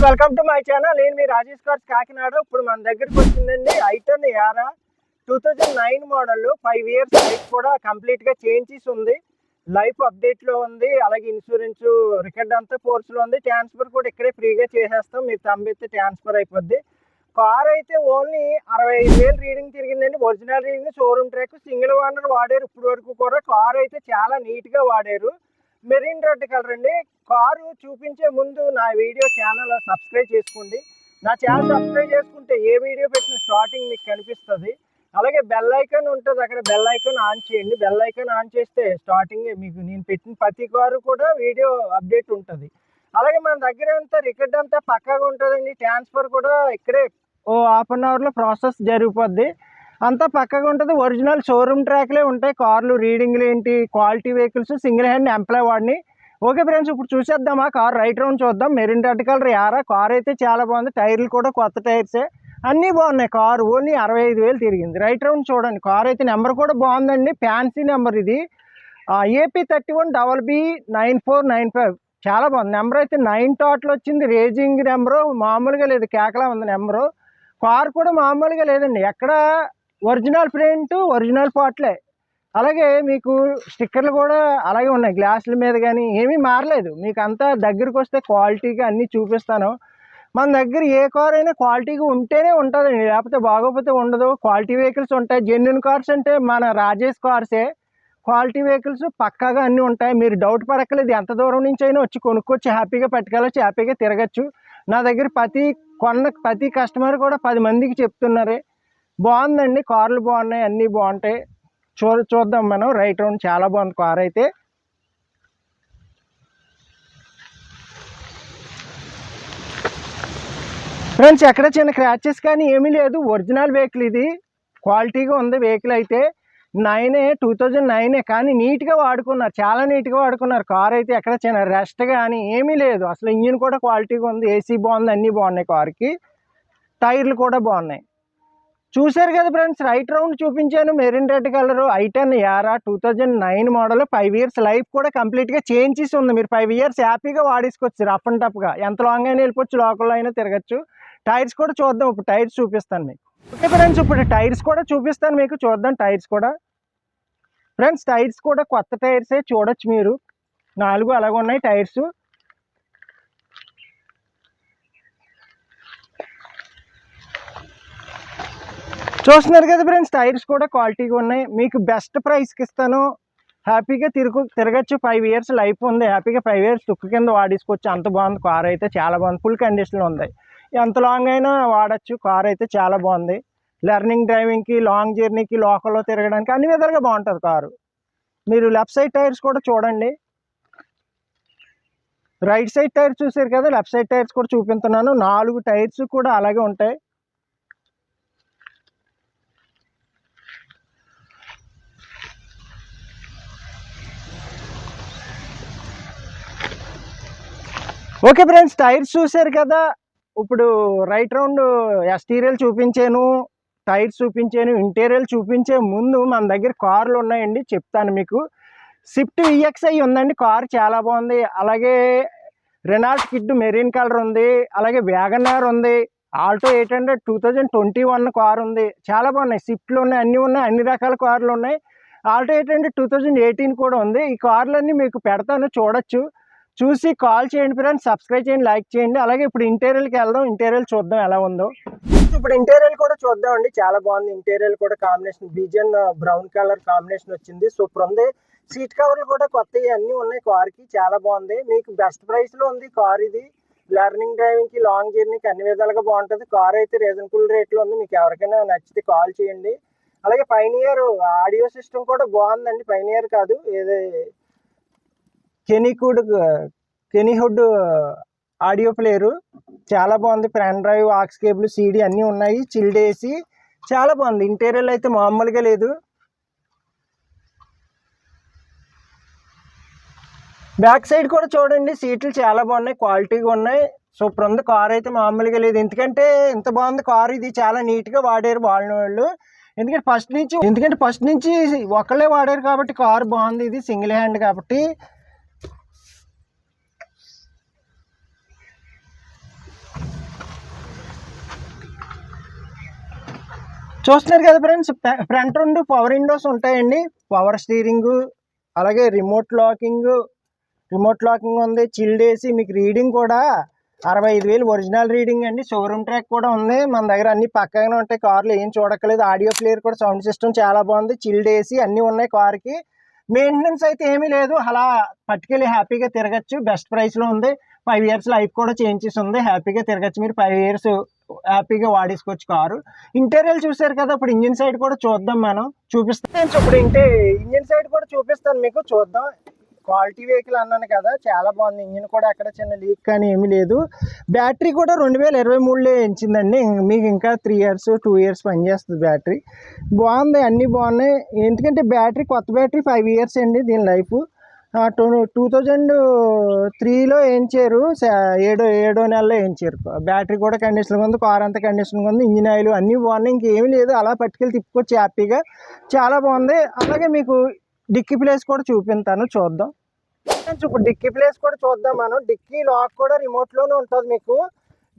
Friends, welcome to my channel. నేను మీ Rajesh cars Kakinada. ఇప్పుడు మన దగ్గరికి వచ్చిందండి ఐటన్ యారా 2009 మోడల్. 5 ఇయర్స్ లైఫ్ కూడా కంప్లీట్గా చేంజెస్ ఉంది. లైఫ్ అప్డేట్లో ఉంది. అలాగే ఇన్సూరెన్స్ రికార్డ్ అంతా ఫోర్స్లో ఉంది. ట్రాన్స్ఫర్ కూడా ఇక్కడే ఫ్రీగా చేసేస్తాం. మీరు తంబెత్తే ట్రాన్స్ఫర్ అయిపోద్ది. కార్ అయితే ఓన్లీ 65,000 రీడింగ్ తిరిగిందండి. Original reading, showroom track, single owner వాడారు. ఇప్పటి వరకు కూడా కార్ అయితే చాలా నీట్గా వాడారు. మెరీన్ రెడ్ కలర్ అండి. కారు చూపించే ముందు నా వీడియో ఛానల్ సబ్స్క్రైబ్ చేసుకోండి. నా ఛానల్ సబ్స్క్రైబ్ చేసుకుంటే ఏ వీడియో పెట్టిన స్టార్టింగ్ మీకు కనిపిస్తుంది. అలాగే బెల్ ఐకాన్ ఉంటుంది, అక్కడ బెల్ ఐకాన్ ఆన్ చేయండి. బెల్ ఐకాన్ ఆన్ చేస్తే స్టార్టింగ్ మీకు నేను పెట్టిన ప్రతి కారు కూడా వీడియో అప్డేట్ ఉంటుంది. అలాగే మన దగ్గర అంతా రికార్డ్ అంతా పక్కాగా ఉంటుందండి. ట్రాన్స్ఫర్ కూడా ఇక్కడే హాఫ్ అన్ అవర్లో ప్రాసెస్ జరిగిపోద్ది. అంతా పక్కగా ఉంటుంది. ఒరిజినల్ షోరూమ్ ట్రాక్లే ఉంటాయి. కార్లు రీడింగ్లు ఏంటి, quality vehicles, single hand employ వాడిని. ఓకే ఫ్రెండ్స్, ఇప్పుడు చూసేద్దామా కార్ రైట్ రౌండ్ చూద్దాం. మెరీన్ రెడ్ కలర్ యారా కార్ అయితే చాలా బాగుంది. టైర్లు కూడా కొత్త టైర్సే, అన్నీ బాగున్నాయి. కారు ఓన్లీ 65,000 తిరిగింది. రైట్ రౌండ్ చూడండి. కార్ అయితే నెంబర్ కూడా బాగుందండి. ఫ్యాన్సీ నెంబర్ ఇది. AP 31BB9495 చాలా బాగుంది. నెంబర్ అయితే 9 టోటల్ వచ్చింది. రేజింగ్ నెంబరు మామూలుగా లేదు, కేకలా ఉంది నెంబరు. కార్ కూడా మామూలుగా లేదండి. ఎక్కడ ఒరిజినల్ ప్రింట్, ఒరిజినల్ పార్ట్లే. అలాగే మీకు స్టిక్కర్లు కూడా అలాగే ఉన్నాయి. గ్లాసుల మీద కానీ ఏమీ మారలేదు. మీకు అంతా దగ్గరికి వస్తే క్వాలిటీగా అన్నీ చూపిస్తాను. మన దగ్గర ఏ కార్ అయినా క్వాలిటీగా ఉంటేనే ఉంటుందండి, లేకపోతే బాగోపోతే ఉండదు. క్వాలిటీ వెహికల్స్ ఉంటాయి. జెన్యున్ కార్స్ అంటే మన రాజేష్ కార్సే. క్వాలిటీ వెహికల్స్ పక్కాగా అన్నీ ఉంటాయి. మీరు డౌట్ పడక్కలేదు. ఎంత దూరం నుంచి అయినా వచ్చి కొనుక్కొచ్చి హ్యాపీగా పట్టుకెళ్ళచ్చు, హ్యాపీగా తిరగచ్చు. నా దగ్గర ప్రతి కస్టమర్ కూడా 10 మందికి చెప్తున్నారు. బాగుందండి, కార్లు బాగున్నాయి, అన్నీ బాగుంటాయి. చూద్దాం మనం రైట్ రౌండ్. చాలా బాగుంది కార్ అయితే. ఫ్రెండ్స్, ఎక్కడ చిన్న క్రాచెస్ కానీ ఏమీ లేదు. ఒరిజినల్ వెహికల్ ఇది. క్వాలిటీగా ఉంది వెహికల్ అయితే. 2009 కానీ నీట్గా వాడుకున్నారు, చాలా నీట్గా వాడుకున్నారు. కార్ అయితే ఎక్కడ చిన్న రెస్ట్ కానీ ఏమీ లేదు. అసలు ఇంజిన్ కూడా క్వాలిటీగా ఉంది. AC బాగుంది, అన్నీ బాగున్నాయి. కార్కి టైర్లు కూడా బాగున్నాయి. చూశారు కదా ఫ్రెండ్స్, రైట్ రౌండ్ చూపించాను. మెరీన్ రెడ్ కలర్ ఐటన్ యారా 2009 మోడల్. 5 ఇయర్స్ లైఫ్ కూడా కంప్లీట్గా చేంజెస్ ఉంది. మీరు 5 ఇయర్స్ హ్యాపీగా వాడేసుకోవచ్చు రఫ్ అండ్ టఫ్గా. ఎంత లాంగ్ అయినా వెళ్ళిపోవచ్చు, లోకల్లో అయినా తిరగచ్చు. టైర్స్ కూడా చూద్దాం. ఇప్పుడు టైర్స్ చూపిస్తాను మీకు. ఓకే ఫ్రెండ్స్, ఇప్పుడు టైర్స్ కూడా చూపిస్తాను మీకు. చూద్దాం టైర్స్ కూడా. ఫ్రెండ్స్, టైర్స్ కూడా కొత్త టైర్సే చూడొచ్చు మీరు. 4 అలాగే ఉన్నాయి టైర్స్. చూస్తున్నారు కదా ఫ్రెండ్స్, టైర్స్ కూడా క్వాలిటీగా ఉన్నాయి. మీకు బెస్ట్ ప్రైస్కి ఇస్తాను. హ్యాపీగా తిరగచ్చు. 5 ఇయర్స్ లైఫ్ ఉంది. హ్యాపీగా 5 ఇయర్స్ తుక్కు కింద వాడేసుకోవచ్చు. అంత బాగుంది కార్ అయితే. చాలా బాగుంది. ఫుల్ కండిషన్లో ఉంది. ఎంత లాంగ్ అయినా వాడచ్చు. కార్ అయితే చాలా బాగుంది. లెర్నింగ్ డ్రైవింగ్కి, లాంగ్ జర్నీకి, లోకల్లో తిరగడానికి అన్ని విధాలుగా బాగుంటుంది కారు. మీరు లెఫ్ట్ సైడ్ టైర్స్ కూడా చూడండి. రైట్ సైడ్ టైర్స్ చూసారు కదా, లెఫ్ట్ సైడ్ టైర్స్ కూడా చూపిస్తున్నాను. 4 టైర్స్ కూడా అలాగే ఉంటాయి. ఓకే ఫ్రెండ్స్, టైర్స్ చూసారు కదా. ఇప్పుడు రైట్ రౌండ్ ఎక్స్టీరియల్ చూపించాను, టైర్స్ చూపించాను, ఇంటీరియల్ చూపించే ముందు మన దగ్గర కార్లు ఉన్నాయండి, చెప్తాను మీకు. స్విఫ్ట్ VXI ఉందండి. కార్ చాలా బాగుంది. అలాగే రెనాల్ట్ కిడ్ మెరీన్ కలర్ ఉంది. అలాగే వ్యాగనార్ ఉంది. ఆల్టో 800 2021 కార్ ఉంది. చాలా బాగున్నాయి. స్విఫ్ట్లు ఉన్నాయి, అన్నీ ఉన్నాయి, అన్ని రకాల కార్లు ఉన్నాయి. ఆల్టో 800 2018 కూడా ఉంది. ఈ కార్లన్నీ మీకు పెడతాను, చూడొచ్చు. చూసి కాల్ చేయండి ఫ్రెండ్స్, సబ్స్క్రైబ్ చేయండి, లైక్ చేయండి. అలాగే ఇప్పుడు ఇంటీరియల్కి వెళ్దాం. ఇంటీరియల్ చూద్దాం ఎలా ఉందో. ఇప్పుడు ఇంటీరియల్ కూడా చూద్దాం అండి. చాలా బాగుంది. ఇంటీరియల్ కూడా కాంబినేషన్ బీజన్ బ్రౌన్ కలర్ కాంబినేషన్ వచ్చింది. సూపర్ ఉంది. సీట్ కవర్లు కూడా కొత్తవి అన్నీ ఉన్నాయి కార్కి. చాలా బాగుంది. మీకు బెస్ట్ ప్రైస్లో ఉంది కార్ ఇది. లెర్నింగ్ డ్రైవింగ్కి, లాంగ్ జర్నీకి అన్ని విధాలుగా బాగుంటుంది. కార్ అయితే రీజనబుల్ రేట్లో ఉంది. మీకు ఎవరికైనా నచ్చితే కాల్ చేయండి. అలాగే పైనియర్ ఆడియో సిస్టమ్ కూడా బాగుందండి. పైనియర్ కాదు, ఏదో కెనీహుడ్ ఆడియో ప్లేయరు చాలా బాగుంది. Front drive, aux cable, CD అన్నీ ఉన్నాయి. చిల్డ్ AC చాలా బాగుంది. ఇంటీరియల్ అయితే మామూలుగా లేదు. బ్యాక్ సైడ్ కూడా చూడండి. సీట్లు చాలా బాగున్నాయి, క్వాలిటీగా ఉన్నాయి. సూపర్ ఉంది. కార్ అయితే మామూలుగా లేదు. ఎందుకంటే ఇంత బాగుంది కార్ ఇది. చాలా నీట్గా వాడారు వాడిన వాళ్ళు. ఎందుకంటే ఫస్ట్ నుంచి ఒకళ్ళే వాడారు కాబట్టి కార్ బాగుంది. ఇది సింగిల్ హ్యాండ్ కాబట్టి. చూస్తున్నారు కదా ఫ్రెండ్స్, ఫ్రంట్ 2 పవర్ విండోస్ ఉంటాయండి, పవర్ స్టీరింగ్, అలాగే రిమోట్ లాకింగ్ ఉంది, చిల్డ్ ఏసీ, మీకు రీడింగ్ కూడా 65,000 ఒరిజినల్ రీడింగ్ అండి. షోరూమ్ ట్రాక్ కూడా ఉంది. మన దగ్గర అన్ని పక్కగానే ఉంటాయి, కార్లు ఏం చూడక్కలేదు. ఆడియో ప్లేయర్ కూడా, సౌండ్ సిస్టమ్ చాలా బాగుంది, చిల్డ్ ఏసీ అన్నీ ఉన్నాయి కార్కి. మెయింటెనెన్స్ అయితే ఏమీ లేదు, అలా పట్టుకెళ్ళి హ్యాపీగా తిరగచ్చు. బెస్ట్ ప్రైస్లో ఉంది. 5 years లైఫ్ కూడా చేంజెస్ ఉంది, హ్యాపీగా తిరగచ్చు. మీరు 5 years హ్యాపీగా వాడేసుకోవచ్చు కారు. ఇంటీరియర్ చూసారు కదా, ఇప్పుడు ఇంజిన్ సైడ్ కూడా చూద్దాం, మనం చూపిస్తాను. ఇప్పుడు ఇంజిన్ సైడ్ కూడా చూపిస్తాను మీకు, చూద్దాం. క్వాలిటీ వెహికల్ అన్నాను కదా, చాలా బాగుంది. ఇంజిన్ కూడా ఎక్కడ చిన్న లీక్ కానీ ఏమీ లేదు. బ్యాటరీ కూడా 2023లో ఎంచిందండి. మీకు ఇంకా 3 years 2 years పనిచేస్తుంది బ్యాటరీ. బాగుంది, అన్నీ బాగున్నాయి. ఎందుకంటే బ్యాటరీ కొత్త బ్యాటరీ 5 years అండి దీని లైఫ్. 2003లో వేయించారు, ఏడో నెలలో వేయించారు. బ్యాటరీ కూడా కండిషన్గా ఉంది, కార్ అంతా కండిషన్గా ఉంది, ఇంజిన్ ఆయిల్ అన్నీ బాగున్నాయి. ఇంకేమీ లేదు, అలా పట్టుకెళ్ళి తిప్పుకోవచ్చు హ్యాపీగా, చాలా బాగుంది. అలాగే మీకు డిక్కీ ప్లేస్ కూడా చూపిస్తాను, చూద్దాం. ఇప్పుడు డిక్కీ ప్లేస్ కూడా చూద్దాం మనం. డిక్కీ లాక్ కూడా రిమోట్లోనే ఉంటుంది మీకు.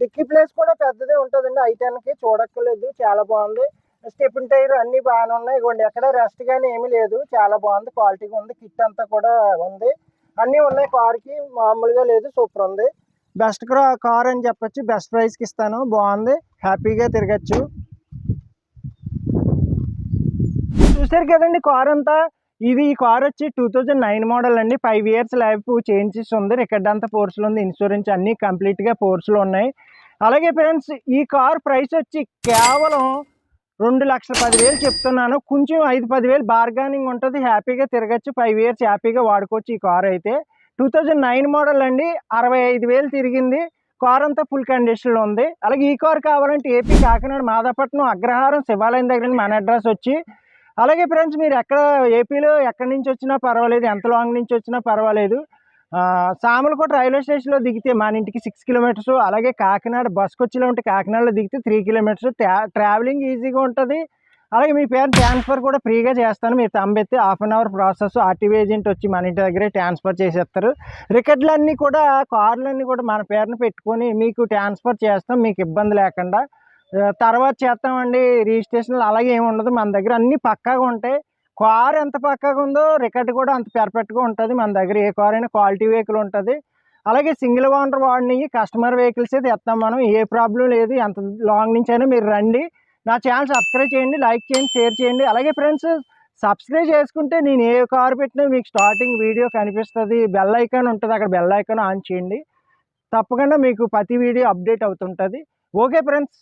డిక్కీ ప్లేస్ కూడా పెద్దదే ఉంటుందండి, I10కి చూడక్కర్లేదు, చాలా బాగుంది. స్టెప్ని టైర్ అన్నీ బాగానే ఉన్నాయి. ఇవ్వండి, ఎక్కడ రెస్ట్ కానీ ఏమీ లేదు, చాలా బాగుంది, క్వాలిటీగా ఉంది. కిట్ అంతా కూడా ఉంది, అన్నీ ఉన్నాయి కార్కి, మామూలుగా లేదు, సూపర్ ఉంది. బెస్ట్ కార్ అని చెప్పొచ్చు, బెస్ట్ ప్రైస్కి ఇస్తాను, బాగుంది, హ్యాపీగా తిరగచ్చు. చూసారు కదండి కార్ అంతా. ఈ కార్ వచ్చి 2009 మోడల్ అండి. 5 years లైఫ్ చేంజెస్ ఉంది, రికార్డ్ అంతా ఫోర్స్లో ఉంది, ఇన్సూరెన్స్ అన్నీ కంప్లీట్గా ఫోర్స్లో ఉన్నాయి. అలాగే ఫ్రెండ్స్, ఈ కార్ ప్రైస్ వచ్చి కేవలం 2,10,000 చెప్తున్నాను. కొంచెం 5-10,000 బార్గానింగ్ ఉంటుంది, హ్యాపీగా తిరగచ్చు. 5 years హ్యాపీగా వాడుకోవచ్చు. ఈ కార్ అయితే 2009 మోడల్ అండి, 65,000 తిరిగింది. కార్ అంతా ఫుల్ కండిషన్లో ఉంది. అలాగే ఈ కార్ కావాలంటే ఏపీ కాకినాడ మాదాపట్నం అగ్రహారం శివాలయం దగ్గర మన అడ్రస్ వచ్చి. అలాగే ఫ్రెండ్స్, మీరు ఏపీలో ఎక్కడి నుంచి వచ్చినా పర్వాలేదు, ఎంత లాంగ్ నుంచి వచ్చినా పర్వాలేదు, సామలకోట రైల్వే స్టేషన్లో దిగితే మన ఇంటికి 6 kilometers. అలాగే కాకినాడ బస్కి వచ్చేలా ఉంటే కాకినాడలో దిగితే 3 kilometers. ట్రావెలింగ్ ఈజీగా ఉంటుంది. అలాగే మీ పేరు ట్రాన్స్ఫర్ కూడా ఫ్రీగా చేస్తాను. మీరు తంబెత్తి 1/2 hour ప్రాసెస్, ఆర్టీవీ ఏజెంట్ వచ్చి మన ఇంటి దగ్గరే ట్రాన్స్ఫర్ చేసేస్తారు. రికార్డులన్నీ కూడా, కార్లన్నీ కూడా మన పేరుని పెట్టుకొని మీకు ట్రాన్స్ఫర్ చేస్తాం, మీకు ఇబ్బంది లేకుండా. తర్వాత చేస్తామండి రిజిస్ట్రేషన్లు, అలాగే ఏమి ఉండదు. మన దగ్గర అన్నీ పక్కాగా ఉంటాయి. కార్ ఎంత పక్కాగా ఉందో రికార్డు కూడా అంత పర్ఫెక్ట్గా ఉంటుంది. మన దగ్గర ఏ కార్ అయినా క్వాలిటీ వెహికల్ ఉంటుంది. అలాగే సింగిల్ ఓనర్ వాడినవి కస్టమర్ వెహికల్స్ అయితే తెస్తాం మనం, ఏ ప్రాబ్లం లేదు. ఎంత లాంగ్ నుంచి అయినా మీరు రండి. నా ఛానల్ సబ్స్క్రైబ్ చేయండి, లైక్ చేయండి, షేర్ చేయండి. అలాగే ఫ్రెండ్స్, సబ్స్క్రైబ్ చేసుకుంటే నేను ఏ కార్ పెట్టినా మీకు స్టార్టింగ్ వీడియో కనిపిస్తుంది. బెల్ ఐకాన్ ఉంటుంది, అక్కడ బెల్ ఐకాన్ ఆన్ చేయండి, తప్పకుండా మీకు ప్రతి వీడియో అప్డేట్ అవుతుంటుంది. Okay friends.